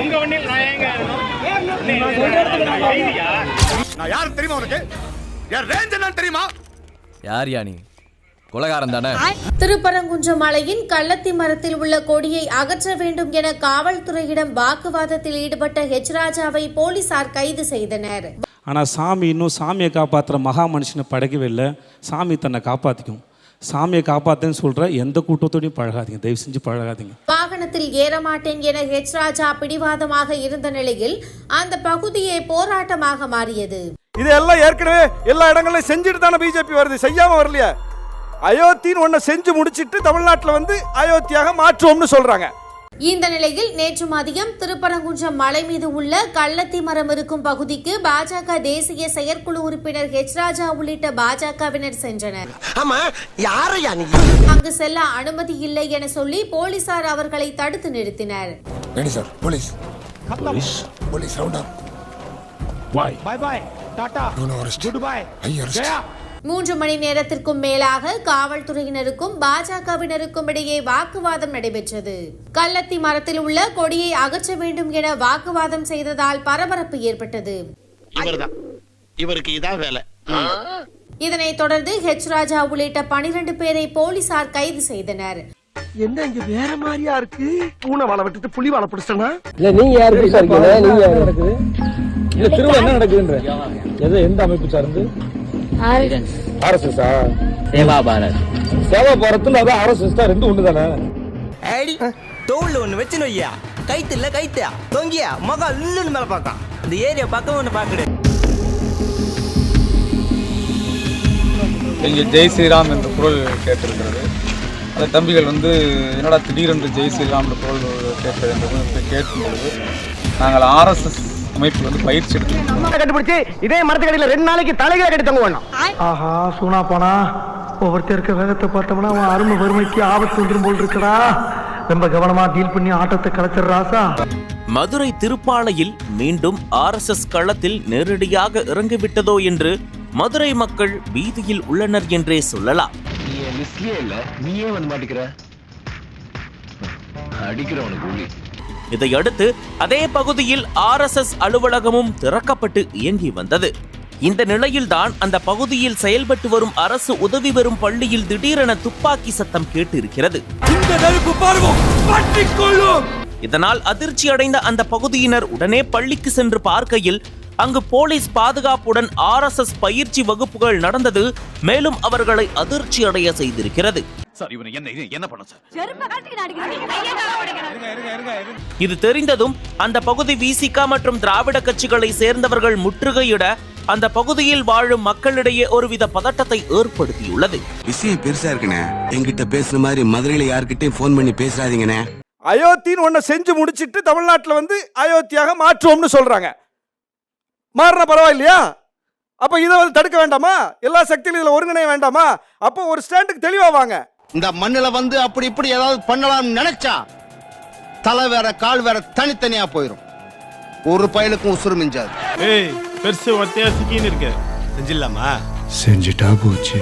உங்க வண்டியில் நான் எங்க நான் யாரு தெரியுமா உனக்கு? யார் ரேஞ்ச் என்னன்னு தெரியுமா? யார் யானி? கொலகாரன் தானே. திருப்பரங்குன்றம் மலையின் கள்ளத்தி மரத்தில் உள்ள கொடியை அகற்ற வேண்டும் என காவல்துறையிடம் வாக்குவாதத்தில் ஈடுபட்ட ஹெச் ராஜாவை போலீசார் கைது செய்தனர். ஆனால் சாமி இன்னும் சாமியை காப்பாற்றுற மகா மனுஷனை படைக்கவே இல்லை. சாமி தன்னை காப்பாற்றிக்கும். சாமியை காப்பாற்றுன்னு சொல்கிற எந்த கூட்டத்தோடையும் பழகாதீங்க, தயவு செஞ்சு பழகாதீங்க. வாகனத்தில் ஏறமாட்டேன் என ஹெச் ராஜா பிடிவாதமாக இருந்த நிலையில் அந்த பகுதியே போராட்டமாக மாறியது. இதெல்லாம் ஏற்கனவே எல்லா இடங்களையும் செஞ்சுட்டு தானே பிஜேபி வருது, செய்யாம வரலையா? அயோத்தின்னு ஒன்றை செஞ்சு முடிச்சிட்டு தமிழ்நாட்டில் வந்து அயோத்தியாக மாற்றுவோம்னு சொல்றாங்க. இந்த நிலையில் நேற்று மதியம் திருப்பரங்குன்றம் மலை மீது உள்ள கள்ளத்தி மரம் இருக்கும் பகுதிக்கு பாஜக தேசிய செயற்குழு உறுப்பினர் ஹெச் ராஜா உள்ளிட்ட பாஜகவினர் சென்றனர். அங்கு செல்ல அனுமதி இல்லை என சொல்லி போலீசார் அவர்களை தடுத்து நிறுத்தினர். 3 மணி நேரத்திற்கும் மேலாக காவல்துறையினருக்கும் பாஜகவினருக்கும் இடையே வாக்குவாதம் நடைபெற்றது. கள்ளத்தி மரத்தில் உள்ள கொடியை அகற்ற வேண்டும் என வாக்குவாதம் செய்ததால் பரபரப்பு ஏற்பட்டது. இதனைத் தொடர்ந்து ஹெச் ராஜா உள்ளிட்ட 12 பேரை போலீசார் கைது செய்தனர். என்ன இங்க வேற மாதிரியா இருக்கு? பூனை வாழை விட்டுட்டு புலி வாழை பிடிச்சனா? இல்ல நீங்க யாரு விசாரிக்கல? நீங்க யாரு நடக்குது? இல்ல திருவிழா என்ன நடக்குதுன்ற எந்த அமைப்பு சார்ந்து? ஆர்எஸ்எஸ் சேவா பாரத். சேவா பாரத்ல அது ஆர்எஸ்எஸ் தான், ரெண்டு ஒண்ணு தானே. ஐடி தோல்ல ஒண்ணு வெச்சு நோய்யா, கைத்து இல்ல கைத்தியா தொங்கியா மகா இல்லன்னு மேல பாக்கான். இந்த ஏரியா பக்கம் ஒண்ணு பாக்குது. இங்கே ஜெய் ஸ்ரீராம் என்ற குரல் கேட்டிருக்கிறது. அந்த தம்பிகள் வந்து என்னடா திடீரென்று ஜெய் ஸ்ரீராம் என்ற குரல் கேட்கிறது என்று கேட்கும் பொழுது நாங்கள் ஆர்எஸ்எஸ் அமைப்பு வந்து பயிற்சி எடுத்து கண்டுபிடிச்சு இதே மரத்துக்கடியில 2 நாளைக்கு தலைகளை கட்டி தங்க வேணும். ஆஹா சூனா போனா ஒவ்வொருத்தர் இருக்க வேகத்தை பார்த்தோம்னா அவன் அருமை வறுமைக்கு ஆபத்து வந்துடும் போல் இருக்கடா. ரொம்ப கவனமா டீல் பண்ணி ஆட்டத்தை கலைச்சிடுறாசா. மதுரை திருப்பாலையில் மீண்டும் ஆர்எஸ்எஸ் களத்தில் நேரடியாக இறங்கிவிட்டதோ என்று மதுரை மக்கள் பீதியில் உள்ளனர் என்றே சொல்லலாம். இதையடுத்து அதே பகுதியில் ஆர்எஸ்எஸ் அலுவலகமும் திறக்கப்பட்டு இயங்கி வந்தது. இந்த நிலையில்தான் அந்த பகுதியில் செயல்பட்டு வரும் அரசு உதவி பெறும் பள்ளியில் திடீரென துப்பாக்கி சத்தம் கேட்டிருக்கிறது. இதனால் அதிர்ச்சி அடைந்த அந்த பகுதியினர் உடனே பள்ளிக்கு சென்று பார்க்கையில் அங்கு போலீஸ் பாதுகாப்புடன் ஆர்எஸ்எஸ் பயிற்சி வகுப்புகள் நடந்தது மேலும் அவர்களை அதிர்ச்சி அடைய செய்திருக்கிறது. இது தெரிந்ததும் அந்த பகுதி விசிக மற்றும் திராவிட கட்சிகளை சேர்ந்தவர்கள் முற்றுகையிட அந்த பகுதியில் வாழும் மக்களிடையே ஒருவித பதட்டத்தை ஏற்படுத்தியுள்ளது. விஷயம் பெருசா இருக்குண்ணே, என்கிட்ட பேசுற மாதிரி மதுரையில யார்கிட்டயும் போன் பண்ணி பேசாதீங்கண்ணே. அயோத்தின்னு ஒன்றை செஞ்சு முடிச்சிட்டு தமிழ்நாட்டில் வந்து அயோத்தியாக மாற்றுவோம்னு சொல்றாங்க. மாறினா பரவாயில்லையா? அப்ப இதை வந்து தடுக்க வேண்டாமா? எல்லா சக்தியிலும் இதுல ஒருங்கிணைய வேண்டாமா? அப்போ ஒரு ஸ்டாண்டுக்கு தெளிவா வாங்க. இந்த மண்ணுல வந்து அப்படி இப்படி ஏதாவது பண்ணலாம்னு நினைச்சா தலை வேற கால் வேற தனித்தனியா போயிடும். ஒரு பயலுக்கும் உசுறு மிஞ்சாது. பெருசு ஒத்தையா சிக்கின்னு இருக்கு. செஞ்சிடலாமா? செஞ்சுட்டா போச்சு.